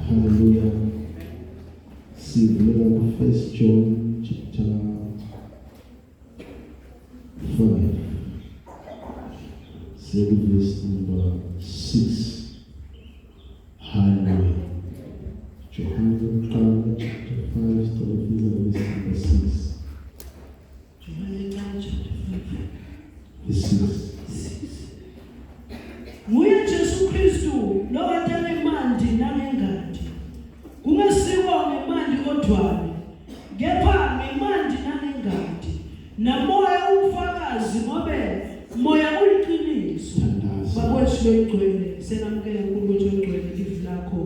Hallelujah. See, remember 1 John chapter 5. See verse number 6. Hallelujah. JOHANE chapter 5, start with verse number 6. JOHANE chapter 5. Verse 6. Nguye Jesu Kristu lo wathatha imandi nangengadi. Kungasikwa ngemandi kodwana, kepha ngemandi nangengadi. Namoya ufakazi ngobe moya uliqiniso. Babotshwe igcwele senamkela ukuthi ogcwele live lakho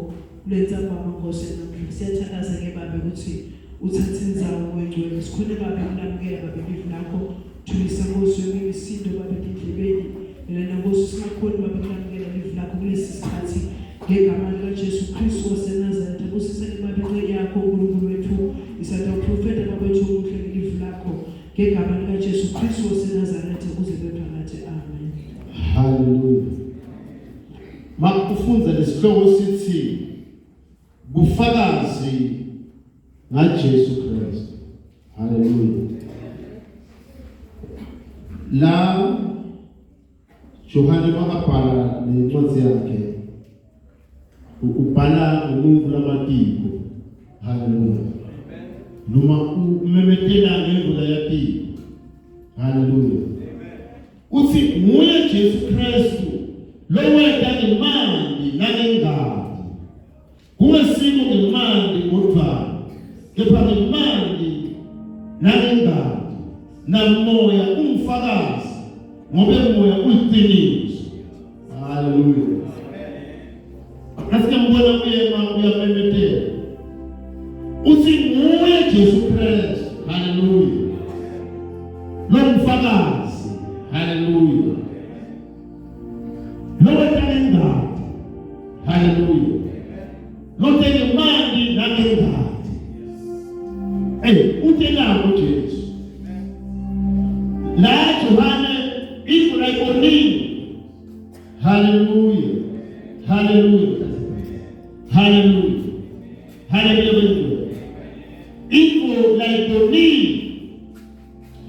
kulenza baba Nkosi namhla. Siyathakaza ke baba ukuthi uthathe inzawo wegcwele. Sikhona baba ulamkela baba live lakho. Thulisa Nkosi wemisindo baba endlebeni. Lena Nkosi singakhona baba ulamkela live lakho kulesi sikhathi. Ngegama likaJesu Kristu waseNazaretha kusisele baba yakho uNkulunkulu wethu isatha uprofeta baba wethu umuhle live lakho. Ngegama likaJesu Kristu waseNazaretha kuze bephakathi. Amen. Hallelujah. Makufunza lesihloko sithi bufakazi ngaJesu Kristu. Hallelujah. La JOHANE makabhala nencwadi yakhe ubhala umuntu lamatiko. Hallelujah. Noma umemetela ngemvula yatiko. Hallelujah. Uthi nguye Jesu Kristu lo wenda ngemandi nangengadi. Kungasiko ngemandi kodwa kepha ngemandi nangengadi. Namoya umfakazi ngobe umoya uyiqiniso. Hallelujah. Asiyambona uyamemetela. Uthi nguye Jesu Kristu. Hallelujah. Lo mfakazi. Hallelujah. Lo wenda. Hallelujah. Lo tenge mandi nangengadi. Utelako Jesu. La JOHANE ifuna ikonini. Hallelujah. Hallelujah. Hallelujah. Hallelujah. Ifo la ikonini.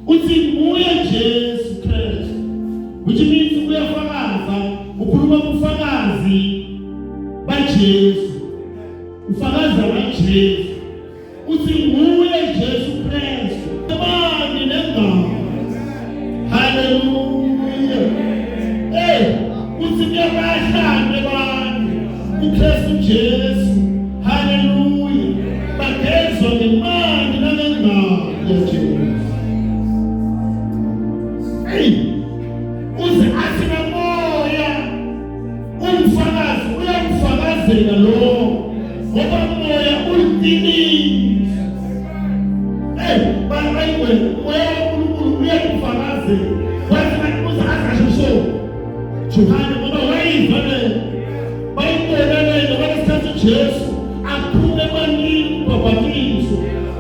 Uthi nguye Jesu Kristu. Which means uyafakaza, ukhuluma ubufakazi baJesu. Ufakaza baJesu. Uthi nguye Jesu Kristu. Manje nengalo. Hallelujah. Uthi kuyabahlambe abantu uKristu Jesu. Hallelujah. Bagezwa ngemandi nangengalo yaJesu. Uze asina moya umfakazi uyamfakazela lo ngoba moya uliqiniso. Bayiwe moya uNkulunkulu uyamfakazela. Wathi uze asasho JOHANE ngoba wayivale bayibonele ngoba isikhathi Jesu aphume emanini ubhabhatiso.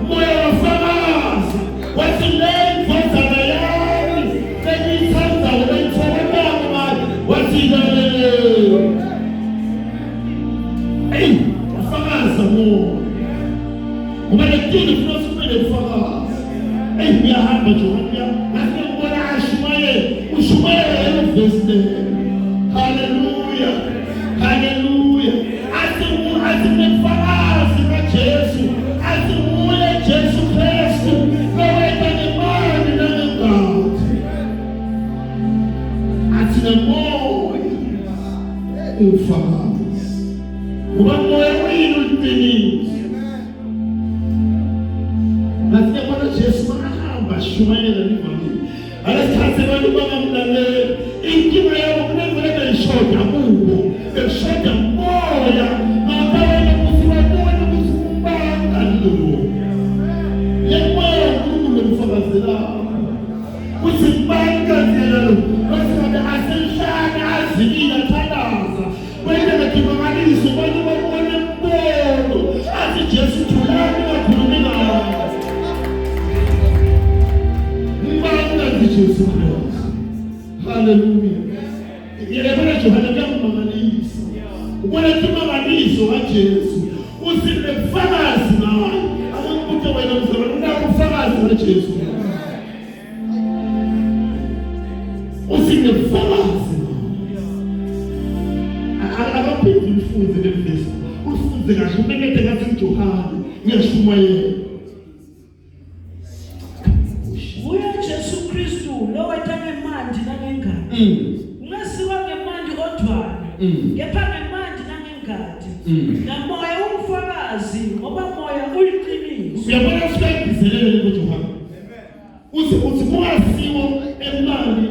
Moya wafakaza wathi le mfazana yami sengiyithanda ngiyithokozela manje. Wathi wafakaza moya ngoba lekini futhi kumele ufakaze. Ngiyahamba JOHANE ngathi ngibona ushumayela verse. Hallelujah. Hallelujah. Athi ngifakazi kaJesu. Athi nguye Jesu Kristu lo wenda ngemandi nangengadi. Athi namoya ufakazi ngoba moya uyiqiniso. Ngathi ngibona Jesu mahamba shumayela livangeli. Alasikhathi abantu bangamlaleli. Inkinga yabo kunemvula eshoda kubo. Eshoda moya. Ngabona ukuthi babone ukuthi umbanga lo. Yemoya uNkulunkulu umfakazela. Uthi mbangazela lo. Wathi asenhlane azikile athalaza. Wena ngidimangaliso abantu babone mbono. Athi Jesu thulani kakhulumi ngayo. Jesu Kristu. Hallelujah. Yebona JOHANE kuyamangaliso. Unatuma kanisa wa Yesu. Usibefakazi nawe. Akukuthi wena mzalwane unakufakazi wa Yesu. Usibefakazi. Akaphinde ufunze lemfesi. Ufunze kahle umekethe ngathi uJohane. Ngiyashumayela. Uya Jesu Kristu lo wetane manje nangengadi. Ungasiwa ngemandi odwana. Kepha ngemandi nangengadi. Namoya ungufakazi ngoba moya uyiqiniso. Uyabona usibhezelele ngoJohane. Uthi kungasiwo emandi.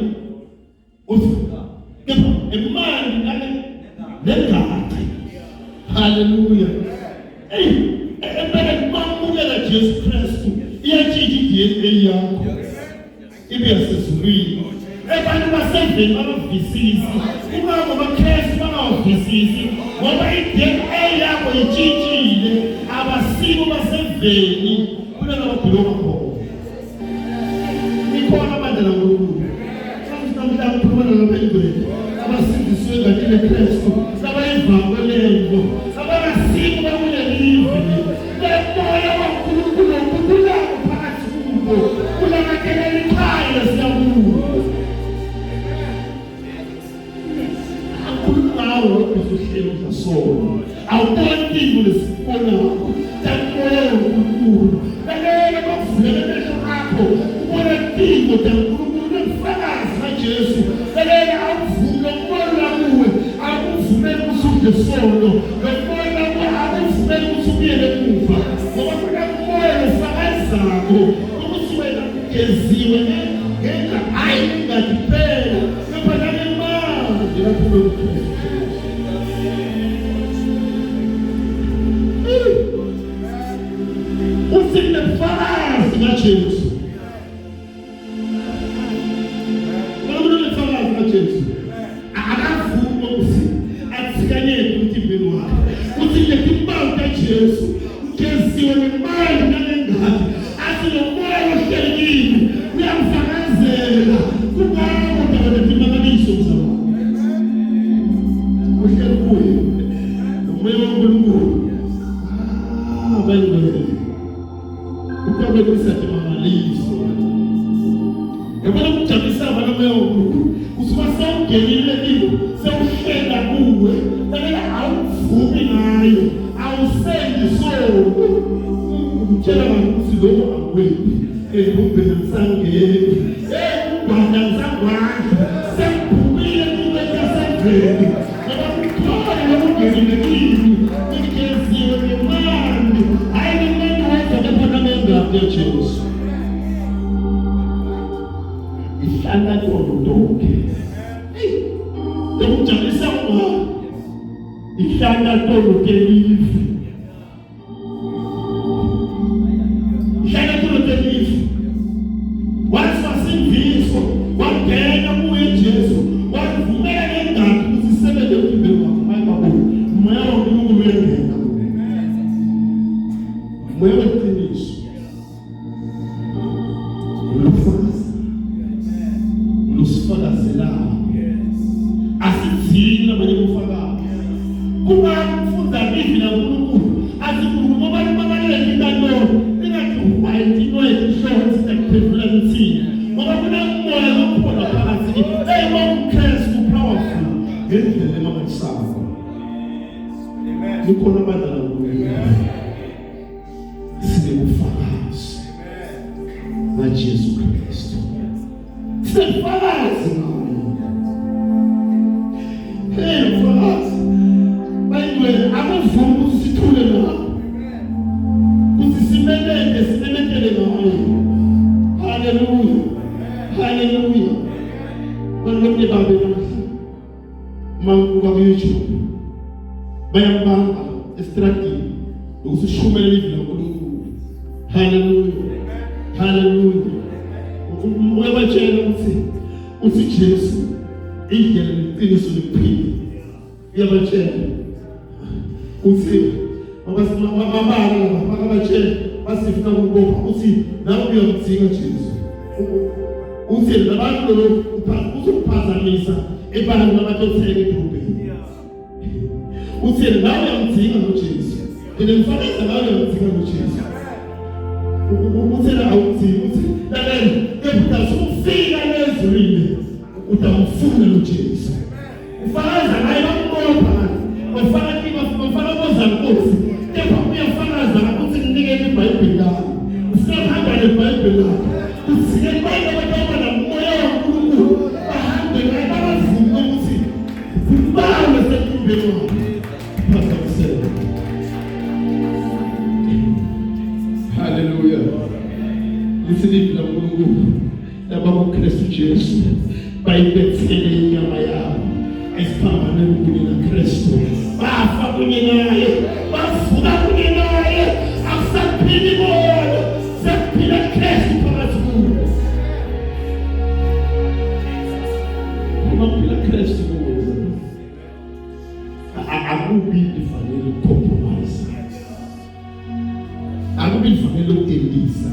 Kepha emandi nangengadi. Hallelujah. Empela mamukela Jesu Kristu. Iyatshintshwa iDNA yakho. Ibe yasezulwini. Abantu baseveni bavisisi. Uma ngobaKristu bangavisisi ngoba iDNA yakho itshintshile. Abasiko baseveni kulelo mabhiloma khona. Ikhona abandla ngokukhulu. Samhlanje ukukhuluma nabezweni. Abasindiswe ngale Kristu. Sabayivangelo. Sabasiko bakulelive. Lemoya waNkulunkulu ukula phakathi kubo. Kulamakela ikhaya siyabuza. Akunawo ukuhlelo zasona. Awuboni lesibona. Tamoya uNkulunkulu. Lalela bavulela besho akho. Ubona impilo kaNkulunkulu efakazi kaJesu. Lalela awuvula umoya kuwe. Awuvumele usudle sono. Lomoya awuvumele usubuyele emuva. Ngoba kuna umoya ofakazako. Ukuthi wena ugeziwe ngenxa hayi ngadiphela. Kepha nalemali lapho uKristu. Usinefakazi kaJesu. Usinefakazi kaJesu. Akavuma ukuthi atsikanyeke umtimbeni wakhe. Uthi ngetimpawu kaJesu ugeziwe nemali nangengadi. Athi nomoya ohlelekile uyamfakazela. Kungawo ngetimangaliso mzalwane. Uhleli kuye. Nomoya waNkulunkulu. Abayingcwele. Ukube kusatimangaliso. Yabona ukujabulisa abantu moya waNkulunkulu. Kusuka sewungenile kibo, sewuhlela kuwe. Lalela awuvumi ngayo. Awusendi sono. Utshela abantu ukuthi lokho akwephi. Ubheke msangeni. Ubhanda msangwandla. Sekuphumile kuwe kaseveni. Ngoba kukhona lokungenile kimi. Ugeziwe ngemali. Hayi nemali wedwa kepha nangengadi yaJesu. Ihlala tonke. Ukujabulisa umama. Ihlala tonke live. Ihlala tonke live. Wasimviso, wangena kuye Jesu, wavumela ngengadi ukuthi isebenze emzimbeni wakhe. Hayi babo, moya waNkulunkulu uyangena. Moya weqiniso. Lusifakazelayo. Asithini abanye bufakazi. Kungamfunda bibi naNkulunkulu. Asikhuluma ngoba libabaleke intando. Lingathi uwayini noyihlobo sitakuphefula ngithini. Ngoba kunomoya okhona phakathi. UKristu powerful. Ngendlela emangalisako. Kukhona abadla naNkulunkulu. Sinebufakazi. NgaJesu Kristu. Sinebufakazi. Mfakazi. Bayingcwele akuvumi usithule nawe. Simelele ngayo. Hallelujah. Hallelujah. Balonke babe namuhla. Manguka ku YouTube. Bayambamba estradini. Ukusishumela ivila uNkulunkulu. Hallelujah. Hallelujah. Uyabatshela uthi Jesu indlela leqiniso lephila. Uyabatshela uthi ababatshela basifuna ukubopha uthi nawe uyamdzinga Jesu. Uthi labantu uzophazamisa ebantwini abathotheke edrobheni. uthi nawe uyamdinga noJesu ngifakaza nawe uyamdinga noJesu uthi awudingi uthi lalela kepha usufika ezulwini utamfuna noJesu ufakaza naye bakubona ufaka koza Nkosi kepha uyafakaza ukuthi ninikele iBhayibheli lakho usahamba neBhayibheli lakho usike bonke abantu moya waNkulunkulu bahambe naye babavume ukuthi ubawe sekumbeni wakho phakathi. Hallelujah. Lisiliphi la uNkulunkulu laba kuKristu Jesu bayibethele inyama yabo esiphambane kunye naKristu bafa kunye naye bavuka kunye naye akusaphili bona sekuphila Kristu phakathi kubo ukuphila Kristu kubo akubi ifanele compromise akubi ifanele ukudindisa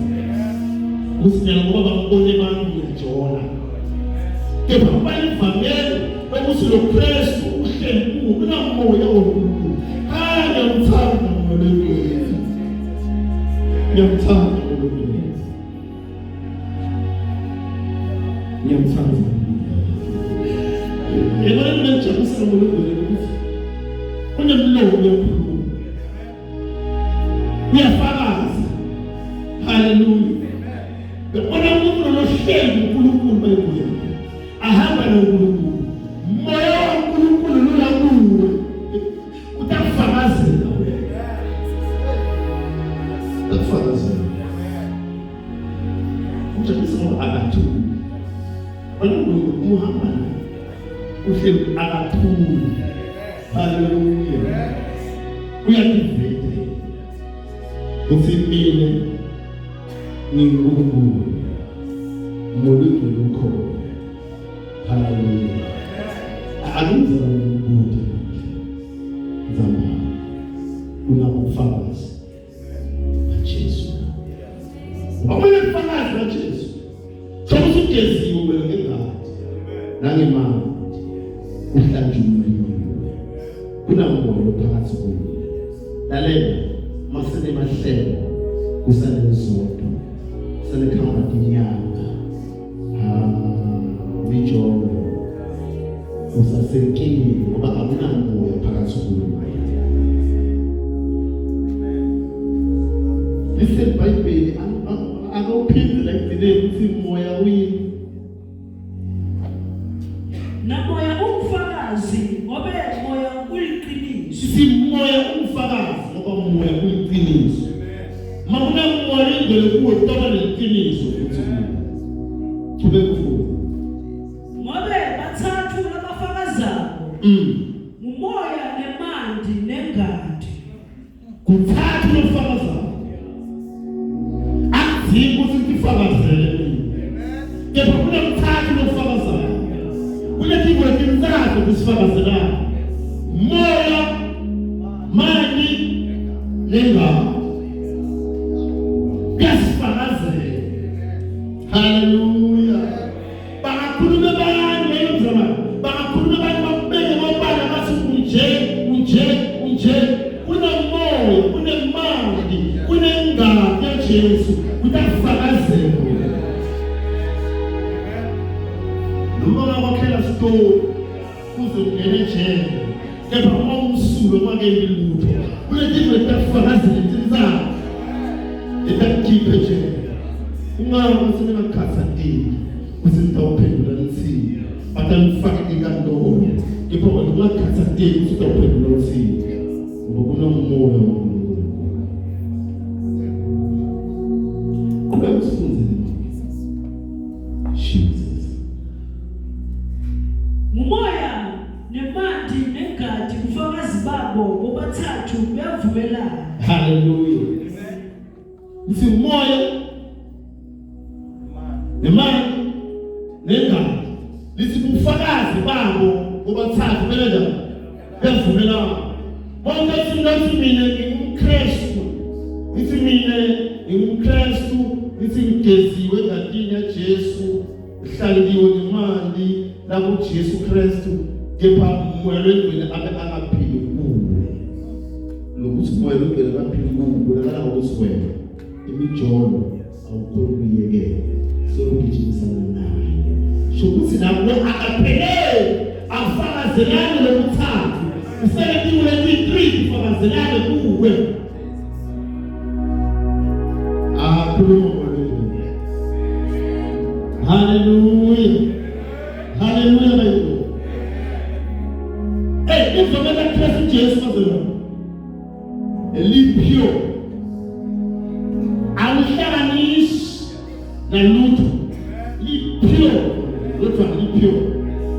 usinyala ngoba bambone abantu ngejona kepha bayivamele ukuthi lo Kristu uhleli kuwo kunamoya woNkulunkulu ngiyamthanda ngolwethu ngiyamthanda ngolwethu ngiyamthanda yena ngiyajabulisa ngolwethu kunemlomo yoNkulunkulu uyafakaza. Hallelujah. Ona umuntu lohleli uNkulunkulu bayibuye ahamba noNkulunkulu moya waNkulunkulu lula kuwe utafakazela utafakazela uJesu akathula uNkulunkulu uhamba uhleli akathula. Hallelujah. Uyakuvete usimile ninguNkulunkulu molweni lokho. Hallelujah. Akunzima ukuthi zama unabufakazi kaJesu. Awumele ufakazi kaJesu. Sokuthi uJesu ngengadi nangemali uhlanjululiwe. Kunamoya phakathi kuwe. Lalela masele mahlelo kusale izodwa. Sale khamba inyanga. Bijolo usasenkini ngoba akunamoya phakathi kuwe. Listen Bible anophinde like today uthi moya wini namoya umfakazi ngobe moya uliqiniso. Si moya umfakazi ngoba moya uliqiniso. Makuna moya ngeke kuwe toba leqiniso futhi kube kuwe. Ngobe bathathu labafakazako. Umoya nemandi nengadi. Kuthathu lofakazako. Akuziko ukuthi ufakazele. Kepha kunamthathu lofakazako. Kulekiwe kinzathu kusifakazela. Moya mandi nengadi. Kasifakazele. Hallelujah. Bakakhuluma abantu emzama. Bakakhuluma abantu babeke ngobala bathi unje. Kunomoya, kunemali, kunengadi kaJesu. Kutafakazela. Noma wakhokhela store kuze ungene ejele. Kepha uma umsulo makeli lutho. Kulekiwe tafakazela insizana. Etakhiphe ejele. Ungawa sina makhasadini usitawuphendula nithini batamfaka inkantolo kepha wena ungakhasadini usitawuphendula nithini ngokunomoya woNkulunkulu kube usifunzile Jesus Umoya nemandi nengadi kufakazi babo bobathathu beyavumelana. Hallelujah. Uthi umoya nemali nengadi lithi ubufakazi babo bobathathu benza bevumelana. Bonke singathi mina ngumKristu. Ithi mina ngumKristu, ithi ngigeziwe ngadini yaJesu, uhlaliwe ngemali lapho uJesu Kristu kepha moya wengcwele abe akaphili uzoswela imijolo awukhona ukuyekela sokugijimisana naye shokuthi nawe akaphelele afakazelane lokuthathu usebenzile le-3 fakazelane kuwe khuluma ngolwimi. Hallelujah. Hallelujah bayibo. Izomela Kristu Jesu mazela. Elipyo. Awuhlanganishi nalutho. Lipyo. Lutho lipyo.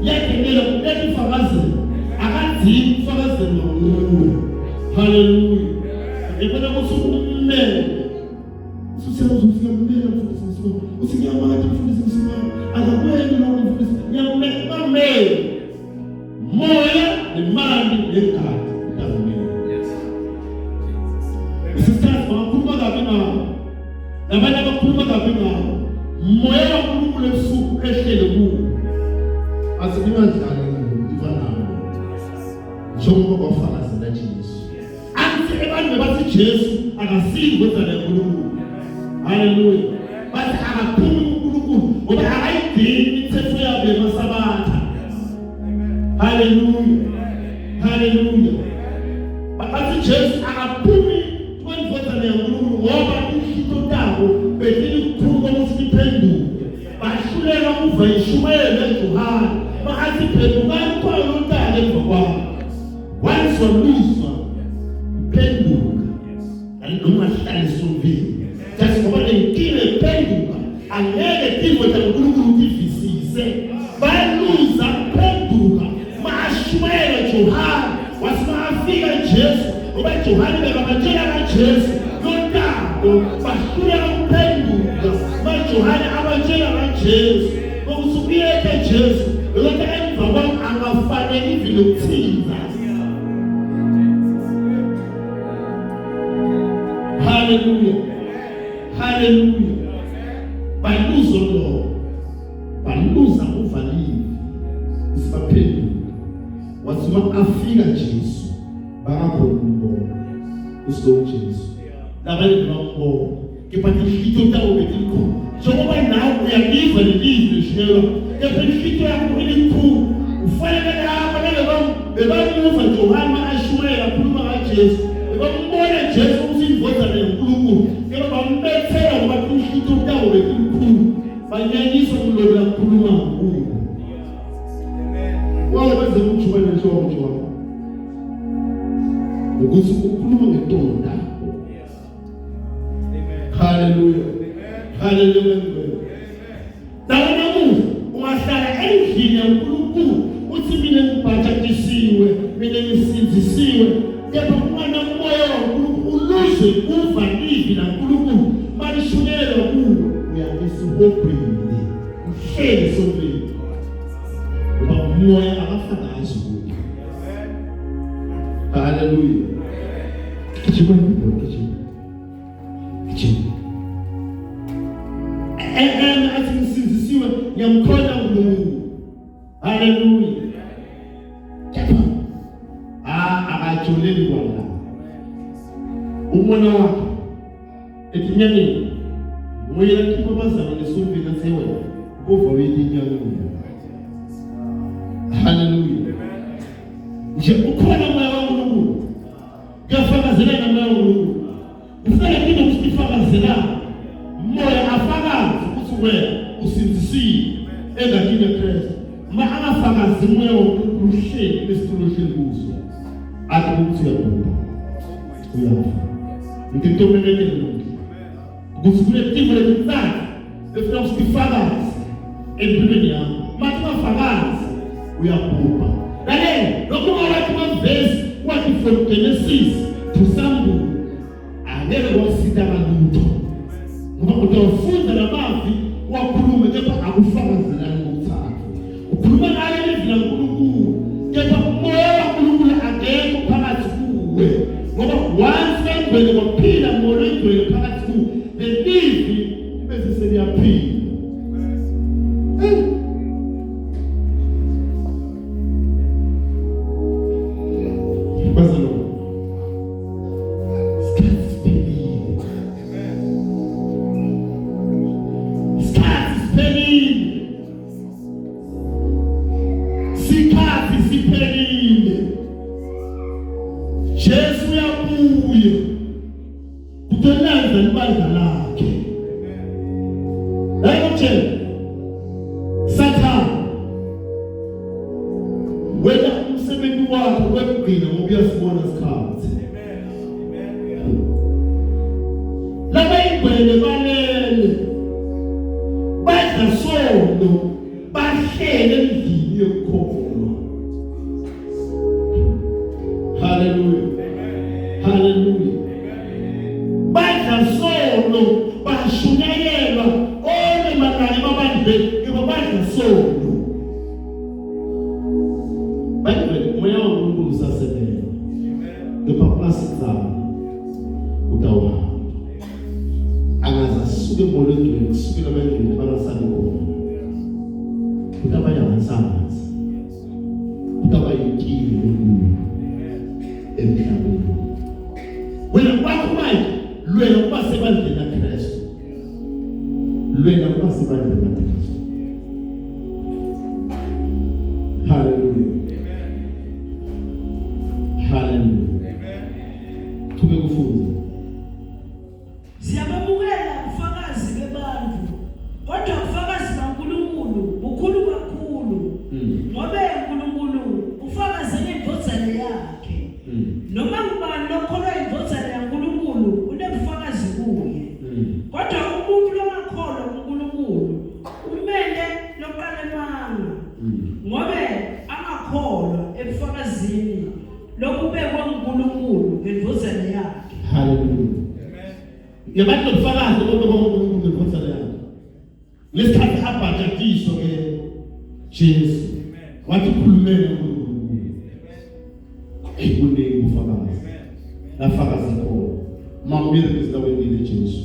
Yakengela kulethi fakazela. Akadzi fakazela nguwe. Hallelujah. Ngibona ukuthi ummeli usiyazi usiyammela mfundisi usiyamati mfundisi Msimango akakwenzi lokho mfundisi nyammeli moya nemali nenkhathi utamela. Isithathu bakhuluma kabi ngawo nabanye abakhuluma kabi ngawo moya waNkulunkulu ebusuku ehlele kuwo asingadlali ngivanayo njengoba bafakazela Jesu athi abantu bathi Jesu akasizi kwenza lenkulunkulu. Hallelujah. But akaphumi uNkulunkulu ngoba akayidingi imithetho yabo yamasabatha. Hallelujah. Hallelujah. Bathi Jesu akaphumi kwenza lenkulunkulu ngoba inhlito tabo bedinga ukuphuma ukuthi iphenduke. Bahlulela ukuva ishumayela eJohane. Bathi phendukani khona untanga emva kwabo. Once waluzwa uphenduka. Noma hlale sovini. Just ngoba lenkinga iphenduka angeke tifo taNkulunkulu tivisise baluza phenduka mashumayela Johane wasimafika Jesu ngoba Johane bekabatshela kaJesu nontambo bahlulela ukuphenduka maJohane abatshela kaJesu ukuthi ubuyeke Jesu lokho emva kwam angafanele ivile ukuthinta. Hallelujah. Hallelujah. Baluza lo. Baluza uvalile. Isiphenduka. Wathuma afika Jesu. Bakakhuluma. Uso Jesu. Labanye bambo. Kepha inhlito tawo betikho. Njengoba nawe uyakiva lelizwe shela. Kepha inhlito yakho elikhulu. Ufanele lapha bebamuva Johane ashumayela khuluma kaJesu. Bambona Jesu ukuthi indvodza lenkulunkulu. Kepha bambethela ngoba inhlito tawo betikho. Banyanyiswa kulola khuluma kuwo. Wale benze umjubane njengoba. Ukuthi ukhuluma ngetonda. Hallelujah. Hallelujah. Dawona ungahlala endlini yaNkulunkulu uthi mina ngibhatatisiwe, mina ngisinzisiwe, kepha umwana moya waNkulunkulu uluze uvalile naNkulunkulu malishunela kuwo uyakesihobhile uhleli sovini ngoba umoya akafakazi kuwo. Hallelujah. Kichibona athi ngisinzisiwe ngiyamkhona uNkulunkulu. Hallelujah. Akajuleli wala umona wakhe etinyangeni moya kiba bazana nesovini sewe kuva wetinyangeni. Hallelujah. Nje ukhona moya waNkulunkulu kuyafakazela moya waNkulunkulu ufike kini usifakazela moya afakazi ukuthi wena usinzisiwe engakini Kristu ma angafakazi moya waNkulunkulu uhleli lesitulo kuzo athi ukuthi uyabhubha uyafa ngintomelekele ukuthi kule tifo lezintathu efuna usifakazi empilweni yakho mathi ungafakazi uyabhubha. Lalela lokho wathi mavesi wathi from Genesis to Psalm angeke wasita kalutho ngoba utawufunda namavi wakhulume kepha akufakazelani ngokuthathu ukhuluma naye ilizwi laNkulunkulu kepha umoya waNkulunkulu akekho phakathi kuwe ngoba once engcwele waphila moya engcwele phakathi kuwe lelizwi bese seliyaphila. Jesu uyabuya kutolenza ibandla lakhe. Ayikutshela Satan wena umsebenzi wakho wokugcina ngoba uyasibona isikhathi. Laba ingwele balele badla sono bahlele endlini yokukholwa. Hallelujah. Hallelujah. Badla sono bashunyayelwa ole makani babandle ibabadla sono. Bayibhele moya wonkulunkulu usasebenza. Ngephaphasizana utawuhamba. Angaza suke embolekweni kusukela abangene bangasali khona. Kutaba yangasangazi. Kutaba yinkingi enkulu emhlabeni. Wena kwakho manje lwena kuba sebandleni laKristu. Lwena kuba sebandleni laKristu. Hallelujah. Hallelujah. Kube kufunza. Siyababukela ubufakazi bebantu, kodwa ubufakazi kaNkulunkulu bukhulu kakhulu. Ngoba uNkulunkulu ufakaze ngendvodzane yakhe. Noma ngubani lokholwa indvodzane yaNkulunkulu unebufakazi kuye. Kodwa umuntu longakholwa kuNkulunkulu umele loqala emanga. Ngoba angakholwa ebufakazini lokubekwa nguNkulunkulu ngendvodzane yakhe. Hallelujah. Yabantu ubufakazi bokuNkulunkulu ngendvodzane yakhe. Lesikhathi abhajadiswa ke Jesu. Wathi khulumela uNkulunkulu. Kuningi ubufakazi. Lafakazi khona. Mambili kuzawendile Jesu.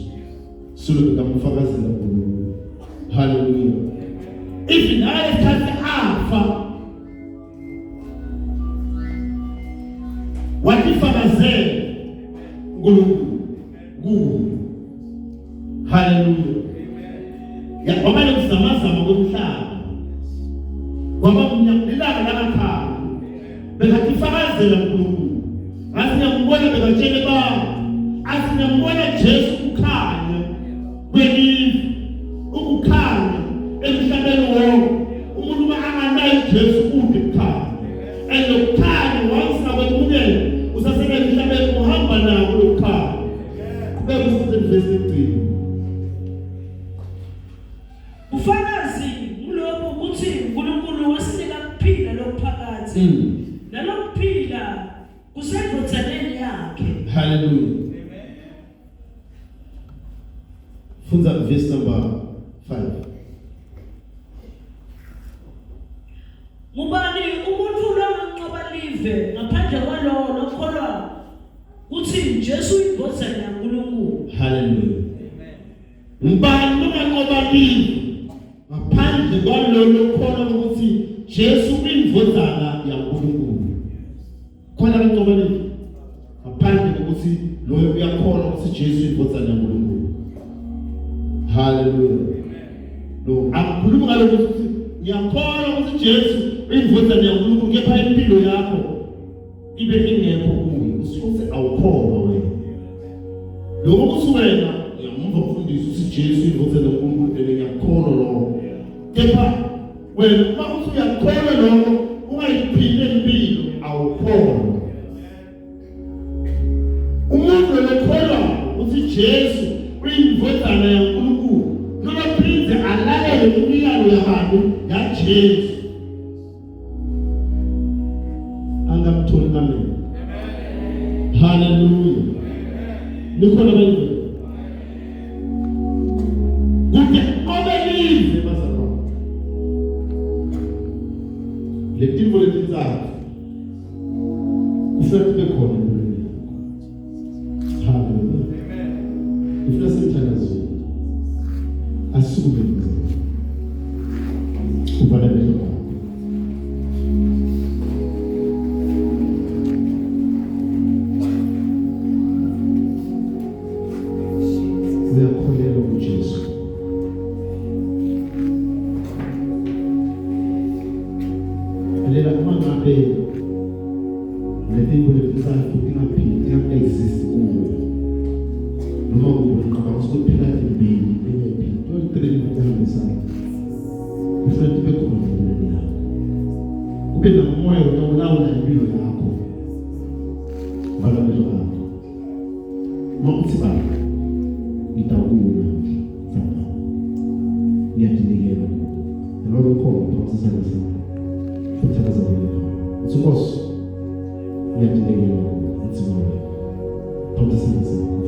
Sulu ngamufakazela uNkulunkulu. Hallelujah. If naye isikhathi afa watifakazela uNkulunkulu. Hallelujah. Ya ngoba lokuzamazama komhlaba. Ngoba kunyakilaka lakakhaya. Bekatifakazela uNkulunkulu. Asiyambona bekatshele ba. Asiyambona Jesu ukukhanya. Kwelifa. Ukukhanya emhlabeni wonke. Umuntu anganayo Jesu kude ukukhanya. Ukukhanya wayesakwemukela usasebenza emhlabeni uhamba nako lokukhanya. Kube kusebenza empini. Ufakazi ngulobo ukuthi uNkulunkulu wasinika ukuphila lokuphakathi. Nalokuphila kusendvodzaneni yakhe. Hallelujah. Funza verse number 5. Ngubani umuntu longanqoba live ngaphandle kwalowo lokholwa ukuthi Jesu indvodzane yaNkulunkulu. Hallelujah. Ngubani longanqoba live ngaphandle kwalowo lokholwa ukuthi Jesu indvodzana yaNkulunkulu. Khona kanqoba live ngaphandle kokuthi loyo uyakholwa ukuthi Jesu indvodzana yaNkulunkulu. Hallelujah. No, akukhulumi ngalokho ukuthi ngiyakholwa ukuthi Jesu indvodzane yaNkulunkulu kepha impilo yakho ibe ingekho kuye. Usuke awukholwa wena. Lokho kusuwena ngiyamva ukufundisa ukuthi Jesu indvodzane yaNkulunkulu ngiyakholwa lokho. Kepha wena uma usuyakholwa lokho ungayiphile impilo awukholwa. Umuntu lokholwa ukuthi Jesu indvodzana yaNkulunkulu nokuphinde alalele imiyalo yabantu yaJesu. Angamtholi amen. Hallelujah. Nikhona bayini? Kude obelize bazalwa. Letimo letizakhe. Kufanele kube khona empilweni. Hallelujah. Ufuna simthandazwe. Asuke kufanele lokho. Uyakholelwa kuJesu. Alela uma ngabe letimo letizakhe isiphakamiso akho. Makuthi baba, ngidawula Baba. Ngiyadinikela. Lord ukhona phakathi sakho. Futhakazela. Uthokoze. Ngiyadinikela Msimango. Phakathi sakho.